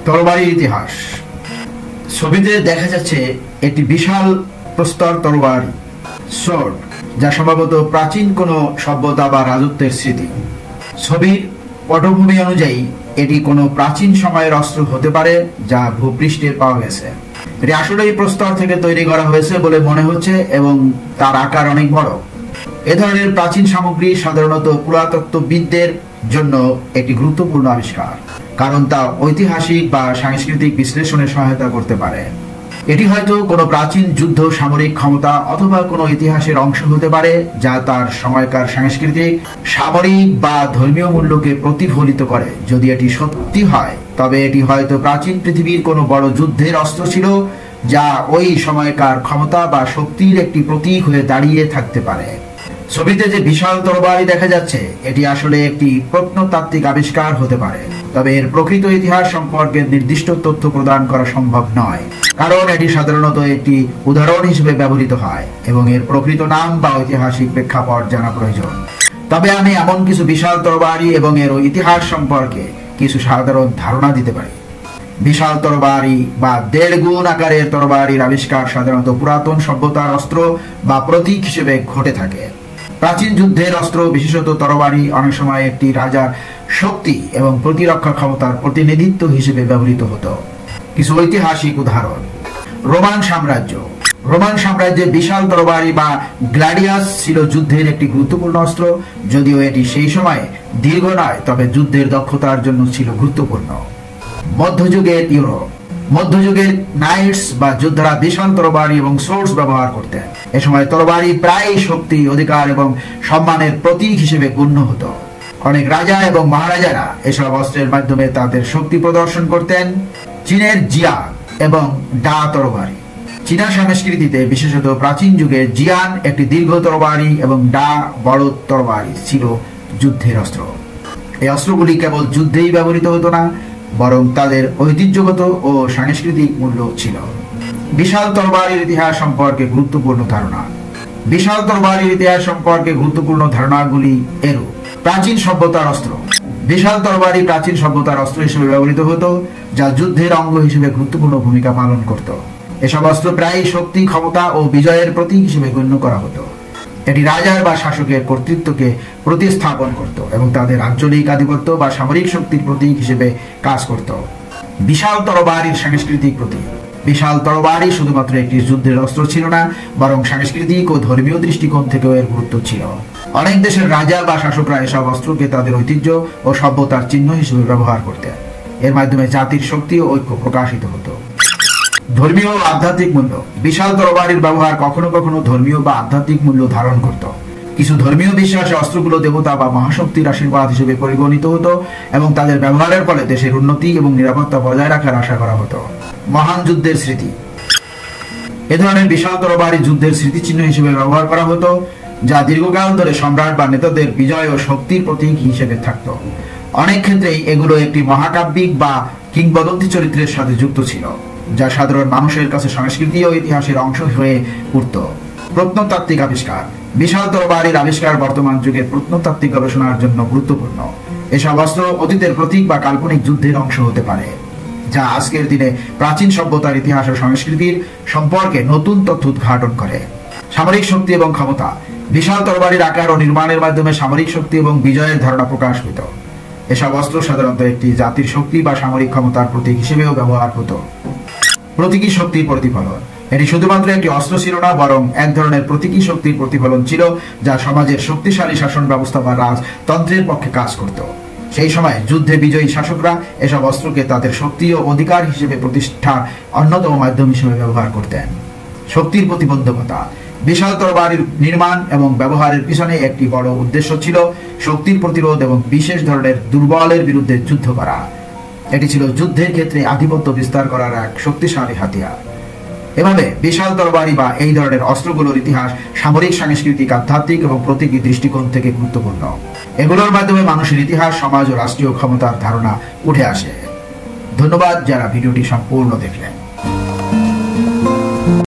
তরবারির ইতিহাস। ছবিতে দেখা যাচ্ছে একটি বিশাল প্রস্তর তরবারি সোর্ড, যা সম্ভবত প্রাচীন কোনো সভ্যতা বা রাজত্বের স্মৃতি। ছবির পটভূমি অনুযায়ী এটি কোনো প্রাচীন সময়ের অস্ত্র হতে পারে যা ভূপৃষ্ঠে পাওয়া গেছে। এটি আসলেই প্রস্তর থেকে তৈরি করা হয়েছে বলে মনে হচ্ছে এবং তার আকার অনেক বড়। এ ধরনের প্রাচীন সামগ্রী সাধারণত পুরাতত্ত্ববিদদের জন্য একটি গুরুত্বপূর্ণ আবিষ্কার, কারণ তা ঐতিহাসিক বা সাংস্কৃতিক বিশ্লেষণে সহায়তা করতে পারে। এটি হয়তো কোনো প্রাচীন যুদ্ধ, সামরিক ক্ষমতা অথবা কোনো ইতিহাসের অংশ হতে পারে যা তার সময়কার সাংস্কৃতিক, সামরিক বা ধর্মীয় মূল্যকে প্রতিফলিত করে। যদি এটি সত্যি হয় তবে এটি হয়তো প্রাচীন পৃথিবীর কোনো বড় যুদ্ধের অস্ত্র ছিল যা ওই সময়কার ক্ষমতা বা শক্তির একটি প্রতীক হয়ে দাঁড়িয়ে থাকতে পারে। ছবিতে যে বিশাল তরবারি দেখা যাচ্ছে এটি আসলে একটি প্রত্নতাত্ত্বিক আবিষ্কার হতে পারে, তবে এর প্রকৃত ইতিহাস সম্পর্কে নির্দিষ্ট তথ্য প্রদান করা সম্ভব নয়, কারণ এটি সাধারণত একটি উদাহরণ হিসেবে ব্যবহৃত হয় এবং এর প্রকৃত নাম বা ঐতিহাসিক প্রেক্ষাপট জানা প্রয়োজন। তবে আমি এমন কিছু বিশাল তরবারি এবং এর ইতিহাস সম্পর্কে কিছু সাধারণ ধারণা দিতে পারি। বিশাল তরবারি বা 1.5 গুণ আকারের তরবারির আবিষ্কার সাধারণত পুরাতন সভ্যতার অস্ত্র বা প্রতীক হিসেবে ঘটে থাকে। প্রাচীন যুদ্ধের অস্ত্র, বিশেষত তরবারি, অনেক সময় একটি রাজার শক্তি এবং প্রতিরক্ষা ক্ষমতার প্রতিনিধিত্ব হিসেবে ব্যবহৃত হতো। কিছু ঐতিহাসিক উদাহরণ: রোমান সাম্রাজ্য। রোমান সাম্রাজ্যে বিশাল তরবারি বা গ্ল্যাডিয়াস ছিল যুদ্ধের একটি গুরুত্বপূর্ণ অস্ত্র। যদিও এটি সেই সময় দীর্ঘ নয়, তবে যুদ্ধের দক্ষতার জন্য ছিল গুরুত্বপূর্ণ। মধ্যযুগের ইউরোপ। মধ্যযুগের নাইটস বা যোদ্ধারা বিশাল তরবারি এবং সোর্স ব্যবহার করতেন। এ সময় তরবারি প্রায় শক্তি, অধিকার এবং সম্মানের প্রতীক হিসেবে গণ্য হতো। অনেক রাজা এবং মহারাজারা এসব অস্ত্রের মাধ্যমে তাদের শক্তি প্রদর্শন করতেন। চীনের জিয়ান এবং ডা তরবারি। চীনা সংস্কৃতিতে, বিশেষত প্রাচীন যুগে, জিয়ান একটি দীর্ঘ তরবারি এবং ডা বড় তরবারি ছিল যুদ্ধের অস্ত্র। এই অস্ত্রগুলি কেবল যুদ্ধেই ব্যবহৃত হতো না, বরং তাদের ঐতিহ্যগত ও সাংস্কৃতিক মূল্য ছিল। বিশাল তরবারির ইতিহাস সম্পর্কে গুরুত্বপূর্ণ ধারণা। বিশাল তরবারির ইতিহাস সম্পর্কে গুরুত্বপূর্ণ ধারণাগুলি এরূপ: প্রাচীন সভ্যতার অস্ত্র। বিশাল তরবারি প্রাচীন সভ্যতার অস্ত্র হিসেবে ব্যবহৃত হতো, যা যুদ্ধের অঙ্গ হিসেবে গুরুত্বপূর্ণ ভূমিকা পালন করত। এসব অস্ত্র প্রায় শক্তি, ক্ষমতা ও বিজয়ের প্রতীক হিসেবে গণ্য করা হতো। এটি রাজার বা শাসকের কর্তৃত্বকে প্রতিস্থাপন করত এবং তাদের আঞ্চলিক আধিপত্য বা সামরিক শক্তির প্রতীক হিসেবে কাজ করত। বিশাল তরবারির সাংস্কৃতিক প্রতীক। বিশাল তরবারি শুধুমাত্র একটি যুদ্ধের অস্ত্র ছিল না, বরং সাংস্কৃতিক ও ধর্মীয় দৃষ্টিকোণ থেকেও এর গুরুত্ব ছিল। অনেক দেশের রাজা বা শাসকরা এসব অস্ত্রকে তাদের ঐতিহ্য ও সভ্যতার চিহ্ন হিসেবে ব্যবহার করতেন। এর মাধ্যমে জাতির শক্তি ও ঐক্য প্রকাশিত হতো। ধর্মীয় ও আধ্যাত্মিক মূল্য। বিশাল তরবারির ব্যবহার কখনো কখনো ধর্মীয় বা আধ্যাত্মিক মূল্য ধারণ করত। কিছু ধর্মীয় বিশ্বাসে অস্ত্রগুলো দেবতা বা মহাশক্তির আশীর্বাদ হিসেবে পরিগণিত হতো এবং তাদের ব্যবহারের ফলে দেশের উন্নতি এবং নিরাপত্তা বজায় রাখার আশা করা হতো। মহান যুদ্ধের স্মৃতি। এ ধরনের বিশাল তরবারি যুদ্ধের স্মৃতিচিহ্ন হিসেবে ব্যবহার করা হতো, যা দীর্ঘকাল ধরে সম্রাট বা নেতাদের বিজয় ও শক্তির প্রতীক হিসেবে থাকত। অনেক ক্ষেত্রেই এগুলো একটি মহাকাব্যিক বা কিংবদন্তি চরিত্রের সাথে যুক্ত ছিল, যা সাধারণ মানুষের কাছে সংস্কৃতি ও ইতিহাসের অংশ হয়ে উঠত। প্রত্নতাত্ত্বিক আবিষ্কার। বিশাল তরবারির আবিষ্কার বর্তমান যুগের প্রত্নতাত্ত্বিক গবেষণার জন্য গুরুত্বপূর্ণ। এসব অস্ত্র অতীতের প্রতীক বা কাল্পনিক যুদ্ধের অংশ হতে পারে, যা আজকের দিনে প্রাচীন সভ্যতার ইতিহাস ও সংস্কৃতির সম্পর্কে নতুন তথ্য উদ্ঘাটন করে। সামরিক শক্তি এবং ক্ষমতা। বিশাল তরবারির আকার ও নির্মাণের মাধ্যমে সামরিক শক্তি এবং বিজয়ের ধারণা প্রকাশ পেত। এসব অস্ত্র সাধারণত একটি জাতির শক্তি বা সামরিক ক্ষমতার প্রতীক হিসেবেও ব্যবহার হতো। প্রতীকী শক্তির প্রতিফলন। এটি শুধুমাত্র একটি অস্ত্র ছিল না, বরং এক ধরনের প্রতীকী শক্তির প্রতিফলন ছিল, যা সমাজের শক্তিশালী শাসন ব্যবস্থা বা রাজতন্ত্রের পক্ষে কাজ করত। সেই সময় যুদ্ধে বিজয়ী শাসকরা এসব অস্ত্রকে তাদের শক্তি ও অধিকার হিসেবে প্রতিষ্ঠার অন্যতম মাধ্যম হিসেবে ব্যবহার করতেন। শক্তির প্রতিবন্ধকতা। বিশাল তরবারির নির্মাণ এবং ব্যবহারের পিছনে একটি বড় উদ্দেশ্য ছিল শক্তির প্রতিরোধ এবং বিশেষ ধরনের দুর্বলের বিরুদ্ধে যুদ্ধ করা। এটি ছিল যুদ্ধের ক্ষেত্রে আধিপত্য বিস্তার করার এক শক্তিশালী হাতিয়ার। এভাবে বিশাল তরবারি বা এই ধরনের অস্ত্রগুলোর ইতিহাস সামরিক, সাংস্কৃতিক, আধ্যাত্মিক এবং প্রতীকী দৃষ্টিকোণ থেকে গুরুত্বপূর্ণ। এগুলোর মাধ্যমে মানুষের ইতিহাস, সমাজ ও রাষ্ট্রীয় ক্ষমতার ধারণা উঠে আসে। ধন্যবাদ যারা ভিডিওটি সম্পূর্ণ দেখলেন।